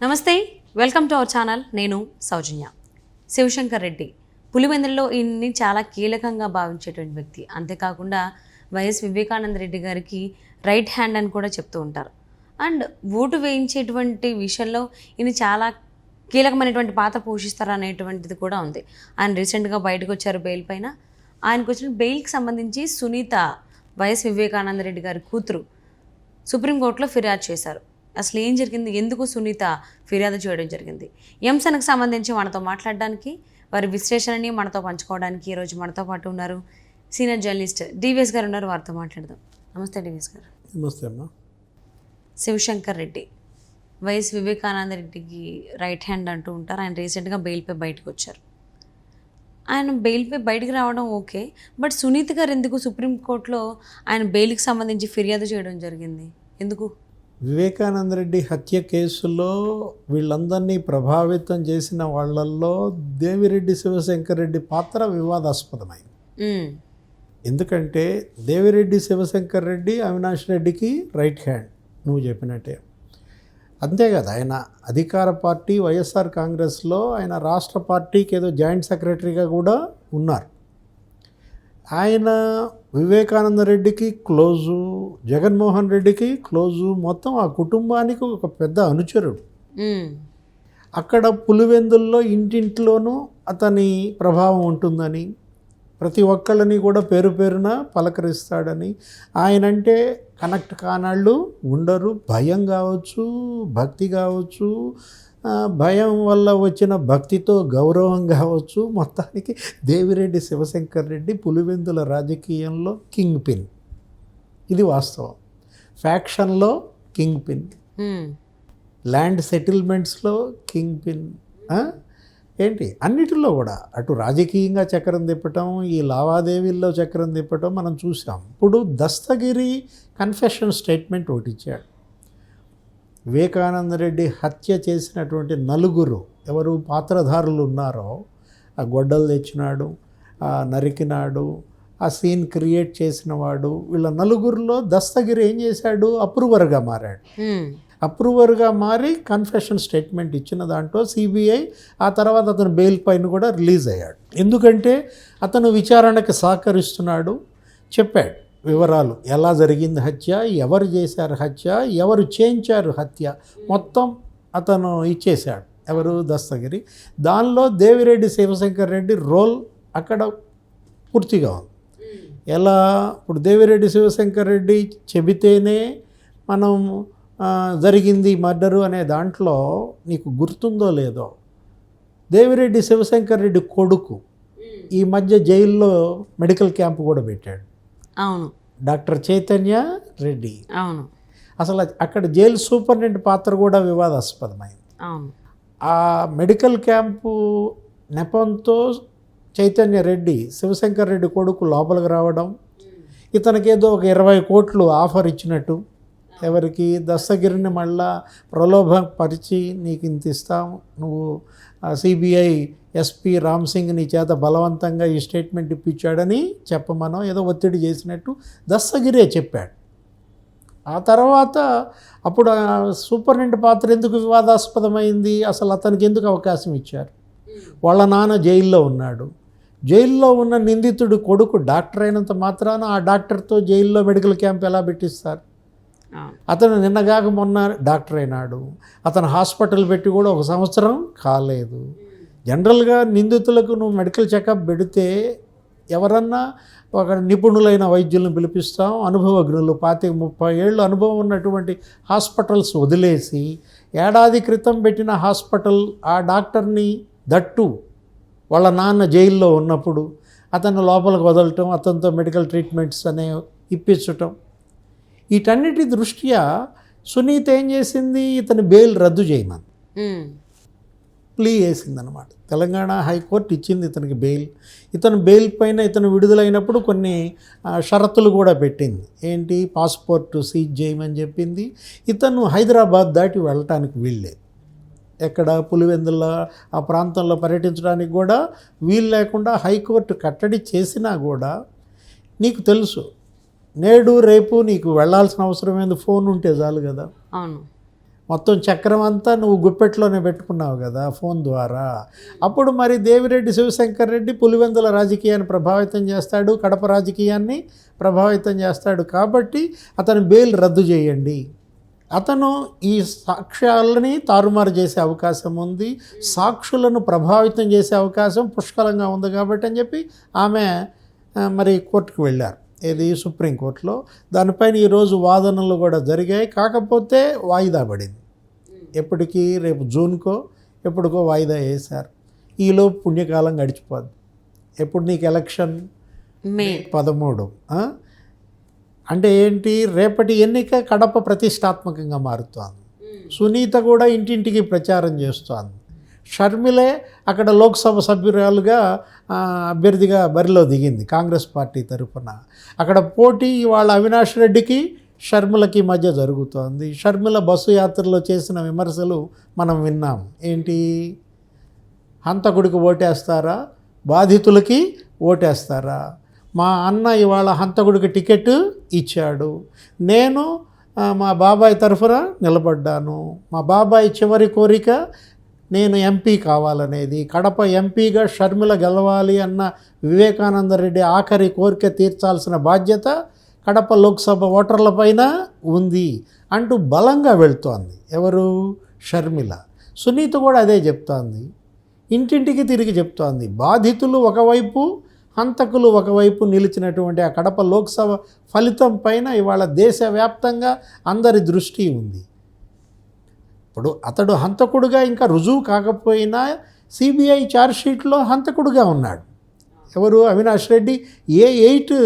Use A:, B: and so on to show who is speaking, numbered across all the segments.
A: నమస్తే, welcome to our channel. నేను సౌజన్య. శివశంకర్ రెడ్డి పులివెందులలో ఈయన్ని చాలా కీలకంగా భావించేటువంటి వ్యక్తి. అంతేకాకుండా వైఎస్ వివేకానంద రెడ్డి గారికి రైట్ హ్యాండ్ అని కూడా చెప్తూ ఉంటారు. అండ్ ఓటు వేయించేటువంటి విషయంలో ఈయన చాలా కీలకమైనటువంటి పాత్ర పోషిస్తారు అనేటువంటిది కూడా ఉంది. ఆయన రీసెంట్గా బయటకు వచ్చారు బెయిల్ పైన. ఆయనకు వచ్చిన బెయిల్కి సంబంధించి సునీత, వైఎస్ వివేకానంద రెడ్డి గారి కూతురు సుప్రీంకోర్టులో ఫిర్యాదు చేశారు. అసలు ఏం జరిగింది, ఎందుకు సునీత ఫిర్యాదు చేయడం జరిగింది, ఈ అంశానికి సంబంధించి మనతో మాట్లాడడానికి, వారి విశ్లేషణని మనతో పంచుకోవడానికి ఈరోజు మనతో పాటు ఉన్నారు సీనియర్ జర్నలిస్ట్ డివిఎస్ గారు ఉన్నారు. వారితో మాట్లాడదాం. నమస్తే డివిఎస్ గారు.
B: నమస్తే అమ్మా.
A: శివశంకర్ రెడ్డి వైఎస్ వివేకానంద రెడ్డికి రైట్ హ్యాండ్ అంటూ ఉంటారు. ఆయన రీసెంట్గా బెయిల్పై బయటకు వచ్చారు. ఆయన బెయిల్పై బయటకు రావడం ఓకే, బట్ సునీత గారు ఎందుకు సుప్రీంకోర్టులో ఆయన బెయిల్కి సంబంధించి ఫిర్యాదు చేయడం జరిగింది, ఎందుకు?
B: వివేకానంద రెడ్డి హత్య కేసులో వీళ్ళందరినీ ప్రభావితం చేసిన వాళ్ళల్లో దేవిరెడ్డి శివశంకర్ రెడ్డి పాత్ర వివాదాస్పదమైంది. ఎందుకంటే దేవిరెడ్డి శివశంకర్ రెడ్డి అవినాష్ రెడ్డికి రైట్ హ్యాండ్, నువ్వు చెప్పినట్టే. అంతేకాదు, ఆయన అధికార పార్టీ వైఎస్ఆర్ కాంగ్రెస్లో ఆయన రాష్ట్ర పార్టీకి ఏదో జాయింట్ సెక్రటరీగా కూడా ఉన్నారు. ఆయన వివేకానంద రెడ్డికి క్లోజు, జగన్మోహన్ రెడ్డికి క్లోజు, మొత్తం ఆ కుటుంబానికి ఒక పెద్ద అనుచరుడు. అక్కడ పులివెందుల్లో ఇంటింట్లోనూ అతని ప్రభావం ఉంటుందని, ప్రతి ఒక్కళ్ళని కూడా పేరు పేరున పలకరిస్తాడని, ఆయనంటే కనెక్ట్ కానాళ్ళు ఉండరు. భయం కావచ్చు, భక్తి కావచ్చు, భయం వల్ల వచ్చిన భక్తితో గౌరవం కావచ్చు, మొత్తానికి దేవిరెడ్డి శివశంకర్ రెడ్డి పులివెందుల రాజకీయంలో కింగ్ పిన్. ఇది వాస్తవం. ఫ్యాక్షన్లో కింగ్ పిన్, ల్యాండ్ సెటిల్మెంట్స్లో కింగ్ పిన్, ఏంటి అన్నిటిలో కూడా అటు రాజకీయంగా చక్రం తిప్పటం, ఈ లావాదేవీల్లో చక్రం తిప్పటం మనం చూసాం. ఇప్పుడు దస్తగిరి కన్ఫెషన్ స్టేట్మెంట్ ఒకటి ఇచ్చాడు. వివేకానంద రెడ్డి హత్య చేసినటువంటి నలుగురు ఎవరు పాత్రధారులు ఉన్నారో, ఆ గొడ్డలు తెచ్చినాడు, ఆ నరికినాడు, ఆ సీన్ క్రియేట్ చేసిన వాడు, వీళ్ళ నలుగురిలో దస్తగిరి ఏం చేశాడు, అప్రూవర్గా మారాడు. అప్రూవర్గా మారి కన్ఫెషన్ స్టేట్మెంట్ ఇచ్చిన దాంట్లో సిబిఐ ఆ తర్వాత అతను బెయిల్ పైన కూడా రిలీజ్ అయ్యాడు. ఎందుకంటే అతను విచారణకు సహకరిస్తున్నాడు, చెప్పాడు వివరాలు, ఎలా జరిగింది హత్య, ఎవరు చేశారు హత్య, ఎవరు చేయించారు హత్య, మొత్తం అతను ఇచ్చేశాడు. ఎవరు? దస్తగిరి. దానిలో దేవిరెడ్డి శివశంకర్ రెడ్డి రోల్ అక్కడ పూర్తిగా ఉంది. ఎలా? ఇప్పుడు దేవిరెడ్డి శివశంకర్ రెడ్డి చెబితేనే మనం జరిగింది మర్డరు అనే దాంట్లో నీకు గుర్తుందో లేదో, దేవిరెడ్డి శివశంకర్ రెడ్డి కొడుకు ఈ మధ్య జైల్లో మెడికల్ క్యాంప్ కూడా పెట్టాడు.
A: అవును,
B: డాక్టర్ చైతన్య రెడ్డి.
A: అవును.
B: అసలు అక్కడ జైలు సూపరింటెండెంట్ పాత్ర కూడా వివాదాస్పదమైంది.
A: అవును.
B: ఆ మెడికల్ క్యాంపు నెపంతో చైతన్య రెడ్డి, శివశంకర్ రెడ్డి కొడుకు లోపలికి రావడం, ఇతనికేదో ఒక 20 కోట్లు ఆఫర్ ఇచ్చినట్టు, ఎవరికి? దస్తగిరిని మళ్ళా ప్రలోభపరిచి నీకు ఇంత ఇస్తాం, నువ్వు సిబిఐ ఎస్పీ రామ్ సింగ్ నీ చేత బలవంతంగా ఈ స్టేట్మెంట్ ఇప్పించాడని చెప్పమనో ఏదో ఒత్తిడి చేసినట్టు దస్తగిరే చెప్పాడు. ఆ తర్వాత అప్పుడు సూపరింటెండెంట్ పాత్ర ఎందుకు వివాదాస్పదమైంది, అసలు అతనికి ఎందుకు అవకాశం ఇచ్చారు? వాళ్ళ నాన్న జైల్లో ఉన్నాడు. జైల్లో ఉన్న నిందితుడు కొడుకు డాక్టర్ అయినంత మాత్రాన ఆ డాక్టర్తో జైల్లో మెడికల్ క్యాంప్ ఎలా పెట్టిస్తారు? అతను నిన్నగాక మొన్న డాక్టర్ అయినాడు. అతను హాస్పిటల్ పెట్టి కూడా 1 సంవత్సరం కాలేదు. జనరల్గా నిందితులకు నువ్వు మెడికల్ చెకప్ పెడితే ఎవరన్నా ఒక నిపుణులైన వైద్యులను పిలిపిస్తాం, అనుభవజ్ఞులు, 25-30 ఏళ్ళు అనుభవం ఉన్నటువంటి హాస్పిటల్స్ వదిలేసి ఏడాది క్రితం పెట్టిన హాస్పిటల్ ఆ డాక్టర్ని దట్టు వాళ్ళ నాన్న జైల్లో ఉన్నప్పుడు అతను లోపలికి వదలటం, అతనితో మెడికల్ ట్రీట్మెంట్స్ అనే ఇప్పించటం, వీటన్నిటి దృష్ట్యా సునీత ఏం చేసింది, ఇతని బెయిల్ రద్దు చేయమని ప్లీ వేసిందనమాట. తెలంగాణ హైకోర్టు ఇచ్చింది ఇతనికి బెయిల్. ఇతను బెయిల్ పైన ఇతను విడుదలైనప్పుడు కొన్ని షరతులు కూడా పెట్టింది. ఏంటి? పాస్పోర్ట్ సీజ్ చేయమని చెప్పింది. ఇతను హైదరాబాద్ దాటి వెళ్ళటానికి వీల్లేదు. ఎక్కడ? పులివెందుల ఆ ప్రాంతంలో పర్యటించడానికి కూడా వీలు లేకుండా హైకోర్టు కట్టడి చేసినా కూడా, నీకు తెలుసు నేడు రేపు నీకు వెళ్ళాల్సిన అవసరం ఏంది, ఫోన్ ఉంటే చాలు కదా.
A: అవును.
B: మొత్తం చక్రం అంతా నువ్వు గుప్పెట్లోనే పెట్టుకున్నావు కదా ఫోన్ ద్వారా. అప్పుడు మరి దేవిరెడ్డి శివశంకర్ రెడ్డి పులివెందుల రాజకీయాన్ని ప్రభావితం చేస్తాడు, కడప రాజకీయాన్ని ప్రభావితం చేస్తాడు. కాబట్టి అతను బెయిల్ రద్దు చేయండి. అతను ఈ సాక్ష్యాలని తారుమారు చేసే అవకాశం ఉంది, సాక్షులను ప్రభావితం చేసే అవకాశం పుష్కలంగా ఉంది కాబట్టి అని చెప్పి ఆమె మరి కోర్టుకు వెళ్ళారు. ఇది సుప్రీంకోర్టులో. దానిపైన ఈరోజు వాదనలు కూడా జరిగాయి. కాకపోతే వాయిదా పడింది. ఎప్పటికీ రేపు జూన్కో ఎప్పటికో వాయిదా వేశారు. ఈలోపు పుణ్యకాలం గడిచిపోద్ది. ఎప్పుడు నీకు ఎలక్షన్?
A: మే
B: 13. అంటే ఏంటి, రేపటి ఎన్నిక కడప ప్రతిష్టాత్మకంగా మారుతోంది. సునీత కూడా ఇంటింటికి ప్రచారం చేస్తోంది. షర్మిలే అక్కడ లోక్సభ సభ్యురాలుగా అభ్యర్థిగా బరిలో దిగింది కాంగ్రెస్ పార్టీ తరఫున. అక్కడ పోటీ ఇవాళ అవినాష్ రెడ్డికి షర్మిలకి మధ్య జరుగుతోంది. షర్మిల బస్సు యాత్రలో చేసిన విమర్శలు మనం విన్నాం. ఏంటి, హంతకుడికి ఓటేస్తారా, బాధితులకి ఓటేస్తారా? మా అన్న ఇవాళ హంతకుడికి టికెట్ ఇచ్చాడు, నేను మా బాబాయ్ తరఫున నిలబడ్డాను. మా బాబాయ్ చివరి కోరిక నేను ఎంపీ కావాలనేది. కడప ఎంపీగా షర్మిల గెలవాలి అన్న వివేకానంద రెడ్డి ఆఖరి కోరిక తీర్చాల్సిన బాధ్యత కడప లోక్సభ ఓటర్లపైన ఉంది అంటూ బలంగా వెళ్తోంది. ఎవరు? షర్మిల. సునీత కూడా అదే చెప్తోంది, ఇంటింటికి తిరిగి చెప్తోంది. బాధితులు ఒకవైపు, హంతకులు ఒకవైపు నిలిచినటువంటి ఆ కడప లోక్సభ ఫలితం పైన ఇవాళ దేశవ్యాప్తంగా అందరి దృష్టి ఉంది. ఇప్పుడు అతడు హంతకుడుగా ఇంకా రుజువు కాకపోయినా సిబిఐ ఛార్జ్షీట్లో హంతకుడుగా ఉన్నాడు. ఎవరు? అవినాష్ రెడ్డి A8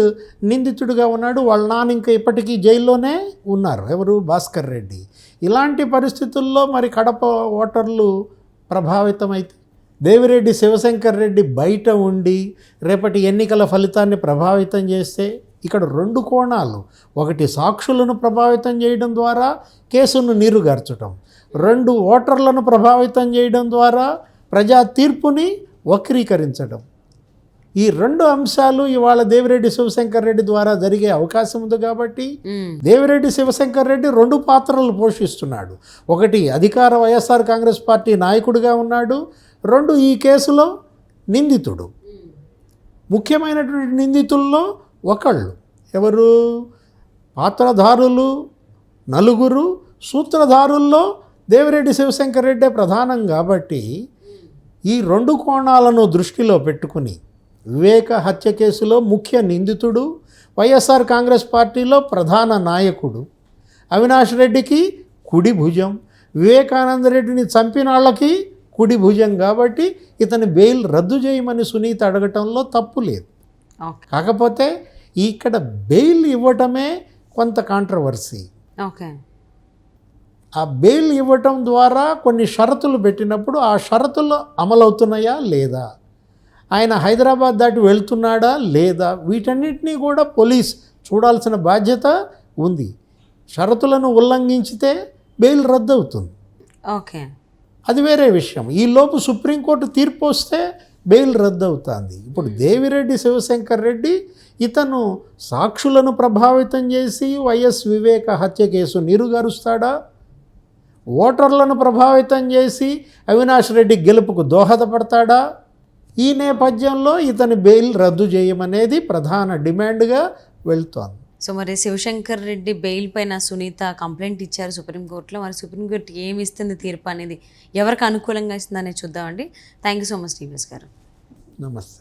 B: నిందితుడిగా ఉన్నాడు. వాళ్ళ నాన్న ఇంకా ఇప్పటికీ జైల్లోనే ఉన్నారు. ఎవరు? భాస్కర్ రెడ్డి. ఇలాంటి పరిస్థితుల్లో మరి కడప ఓటర్లు ప్రభావితమైతే, దేవిరెడ్డి శివశంకర్ రెడ్డి బయట ఉండి రేపటి ఎన్నికల ఫలితాన్ని ప్రభావితం చేస్తే ఇక్కడ 2 కోణాలు. ఒకటి, సాక్షులను ప్రభావితం చేయడం ద్వారా కేసును నీరుగార్చడం. 2, ఓటర్లను ప్రభావితం చేయడం ద్వారా ప్రజా తీర్పుని వక్రీకరించడం. ఈ 2 అంశాలు ఇవాళ దేవిరెడ్డి శివశంకర్ రెడ్డి ద్వారా జరిగే అవకాశం ఉంది. కాబట్టి దేవిరెడ్డి శివశంకర్ రెడ్డి 2 పాత్రలు పోషిస్తున్నాడు. ఒకటి, అధికార వైఎస్ఆర్ కాంగ్రెస్ పార్టీ నాయకుడిగా ఉన్నాడు. 2, ఈ కేసులో నిందితుడు. ముఖ్యమైనటువంటి నిందితుల్లో ఒకళ్ళు. ఎవరు? పాత్రధారులు 4, సూత్రధారుల్లో దేవిరెడ్డి శివశంకర్ రెడ్డే ప్రధానం. కాబట్టి ఈ 2 కోణాలను దృష్టిలో పెట్టుకుని వివేక హత్య కేసులో ముఖ్య నిందితుడు, వైఎస్ఆర్ కాంగ్రెస్ పార్టీలో ప్రధాన నాయకుడు, అవినాష్ రెడ్డికి కుడి భుజం, వివేకానంద రెడ్డిని చంపిన వాళ్ళకి కుడి భుజం. కాబట్టి ఇతని బెయిల్ రద్దు చేయమని సునీత అడగటంలో తప్పు లేదు. కాకపోతే ఇక్కడ బెయిల్ ఇవ్వటమే కొంత కాంట్రవర్సీ.
A: ఓకే.
B: ఆ బెయిల్ ఇవ్వటం ద్వారా కొన్ని షరతులు పెట్టినప్పుడు ఆ షరతులు అమలవుతున్నాయా లేదా, ఆయన హైదరాబాద్ దాటి వెళ్తున్నాడా లేదా, వీటన్నిటినీ కూడా పోలీస్ చూడాల్సిన బాధ్యత ఉంది. షరతులను ఉల్లంఘించితే బెయిల్ రద్దు అవుతుంది.
A: ఓకే,
B: అది వేరే విషయం. ఈలోపు సుప్రీంకోర్టు తీర్పు వస్తే బెయిల్ రద్దు అవుతుంది. ఇప్పుడు దేవిరెడ్డి శివశంకర్ రెడ్డి ఇతను సాక్షులను ప్రభావితం చేసి వైఎస్ వివేక హత్య కేసు నీరుగారుస్తాడా, ఓటర్లను ప్రభావితం చేసి అవినాష్ రెడ్డి గెలుపుకు దోహదపడతాడా? ఈ నేపథ్యంలో ఇతని బెయిల్ రద్దు చేయమనేది ప్రధాన డిమాండ్గా వెళ్తోంది.
A: సో మరి శివశంకర్ రెడ్డి బెయిల్ పైన సునీత కంప్లైంట్ ఇచ్చారు సుప్రీంకోర్టులో. మరి సుప్రీంకోర్టు ఏమి ఇస్తుంది తీర్పు అనేది, ఎవరికి అనుకూలంగా ఇస్తుంది అనేది చూద్దామండి. Thank you so much TVS గారు.
B: నమస్తే.